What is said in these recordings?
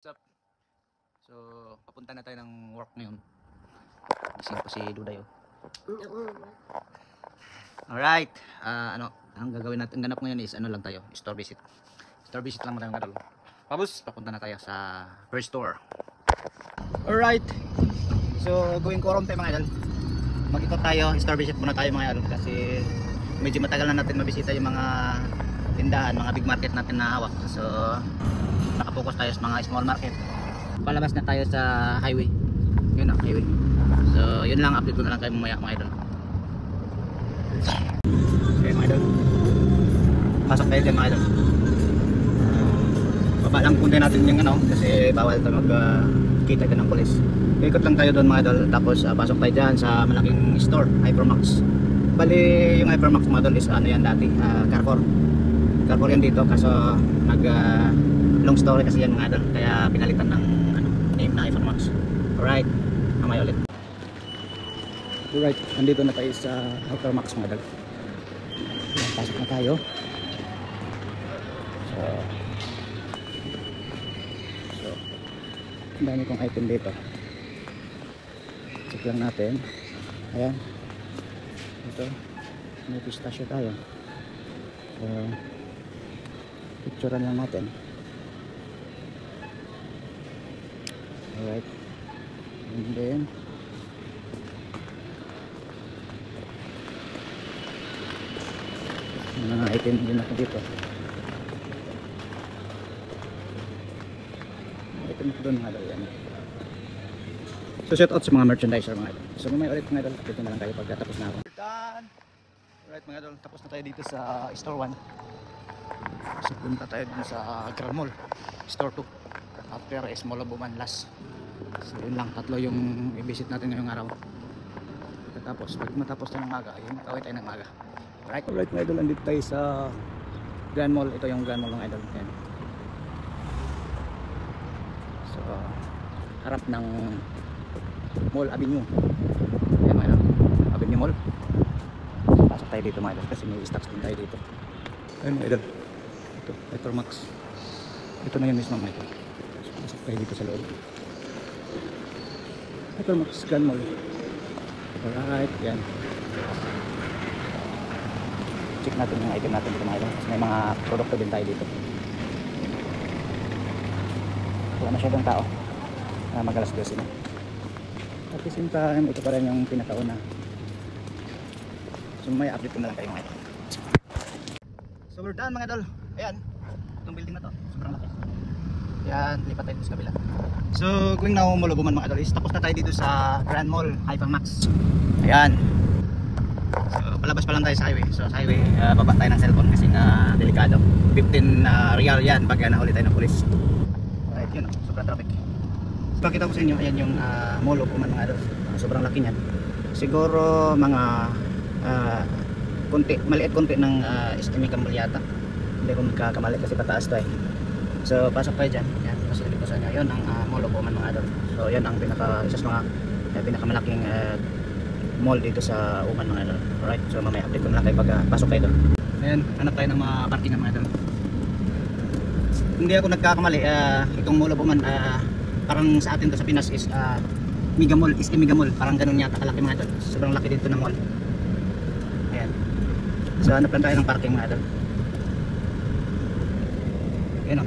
What's up? So, papunta na tayo ng work ngayon. Gising pa si Duday, oh. Alright, ang gagawin natin, ang ganap ngayon is ano lang tayo, store visit. Store visit lang tayo kadol. Tapos, papunta na tayo sa first store. Alright, so going korom tayo mga idol. Mag-ikot tayo, store visit muna tayo mga idol. Kasi medyo matagal na natin mabisita yung mga tindahan, mga big market natin na hawak. So, nakapokus tayo sa mga small market. Palabas na tayo sa highway. Yun ang highway. So yun lang, update ko na lang kayo mamaya mga idol. Okay mga idol, pasok tayo dyan mga idol. Baba lang punta natin yung ano, kasi bawal tayo magkita dyan ng polis. Ikot lang tayo doon mga idol. Tapos pasok tayo dyan sa malaking store, Hypermax. Bali yung Hypermax mga idol is ano yan dati, Carrefour. Carrefour yan dito, kaso long story kasi yan mga idol, kaya pinalitan ng name na Hypermax. Alright, mamaya ulit. Alright, nandito na tayo sa Hypermax mga idol. Pasok na tayo. So ang dami kong item dito. Check lang natin. Ayan, ito may pistachio tayo. So picturean lang natin. Alright, and then mga item din ako dito. Item ko doon mga idol yan. So shout out sa mga merchandiser mga idol. So may ulit mga idol, dito na lang tayo pagkatapos na ako. Alright mga idol, tapos na tayo dito sa store 1. So punta tayo dun sa Grand Mall store 2. After is Mall of Buman last. So yun lang, tatlo yung i-visit natin ngayong araw. Tapos pag matapos tayo ng maga, yun, kawin tayo ng maga. Alright mga idol, andito tayo sa Grand Mall. Ito yung Grand Mall ng idol. Yan. So harap ng Mall Avenue. Yan mga idol, Avenue Mall. Pasok tayo dito mga idol kasi may stocks din tayo dito. Ayun mga idol, ito, Hypermax. Ito na yun mismo mga idol. So, pasok tayo dito sa loob. Hypermax Grand Mall. Alright, yan. Check natin yung item natin dito mga idol. Kasi may mga produkto din tayo dito. Wala masyadong tao. Magalas 12 na. At the same time, ito pa rin yung pinakauna. So may update ko na lang kayo mga idol. So we're done mga idol. Ayan, itong building na to, sobrang laki. Yan, lipat tayo dito sa kabila. So going now, Mall of Buman mga idol, is tapos na tayo dito sa Grand Mall Hypermax. Ayan. So palabas pa lang tayo sa highway. So sa highway, baba tayo ng cellphone kasi na delikado. 15 real yan pag nahuli tayo ng pulis. Alright, yun o, sobrang traffic. So pakita ko sa inyo, ayan yung Mall of Buman mga idol. Sobrang laki niyan. Siguro mga maliit konti ng estimikambal yata. Hindi ko magkakamali kasi pataas to eh. So pasok tayo dyan. Yan, pasilip ko sa inyo. Yun ang Mall of Buman mga idol. So yan ang isa sa mga pinakamalaking mall dito sa Uman mga idol. Alright, so mamaya update ko na lang kayo pag pasok kayo doon. Ayan, hanap tayo ng mga parking mga idol. Hindi ako nagkakamali, itong Mall of Buman, parang sa atin to sa Pinas is Mega Mall, is Mega Mall. Parang ganun yata kalaki mga idol. Sobrang laki dito ng mall. Ayan. So hanap lang tayo ng parking mga idol. Ayan o.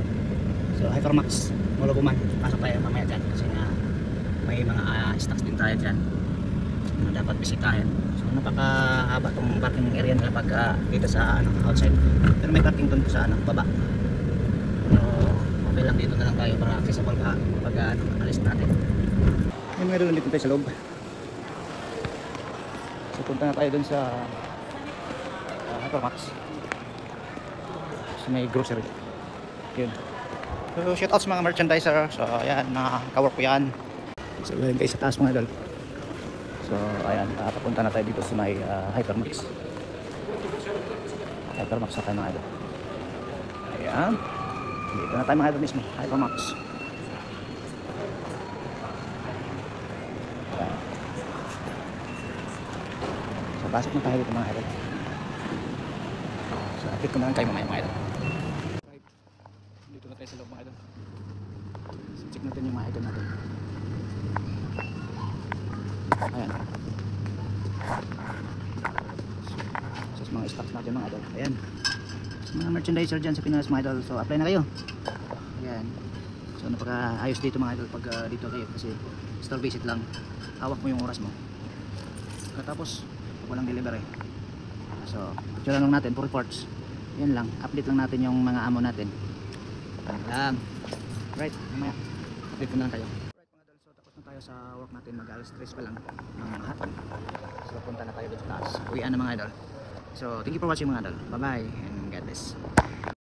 So Hypermax, Mall of Buman. Pasok tayo mamaya dyan kasi nga may mga stocks din tayo dyan na dapat bisitahin. So napakahaba tong parking area nila pag dito sa outside. Pero may parking doon sa baba. So okay lang, dito na lang tayo para accessible ka pag alis natin. Yung meron dito tayo sa loob. So punta na tayo dun sa Hypermax. So may grocery. Yun. So shout out sa mga merchandiser. So ayan, nakawork ko yan. So galing kayo sa taas mga idol. So ayan, papunta na tayo dito sa may Hypermax. Hypermax na tayo mga idol. Ayan, dito na tayo mga idol mismo, Hypermax. Ayan. So pasok na tayo dito mga idol. So update ko na lang kayo mamaya mga idol. Dito na tayo sa loob mga idol. check natin yung mga item natin. Ayan. So, mga stocks natin mga idol. Ayan. So, mga merchandiser dyan sa Pinas mga idol. So apply na kayo. Ayan. So napaka ayos dito mga idol pag dito kayo kasi store visit lang. Hawak mo yung oras mo. Katapos walang delivery. So picture lang natin for reports. Yan lang. Update lang natin yung mga amo natin. Yan lang. Right. Mamaya. Update ko na lang kayo. Right mga idol. So tapos na tayo sa work natin. Mag-alas 3 pa lang ng hapon. So punta na tayo dito sa taas. Uwian na mga idol. So thank you for watching mga idol. Bye bye and God bless.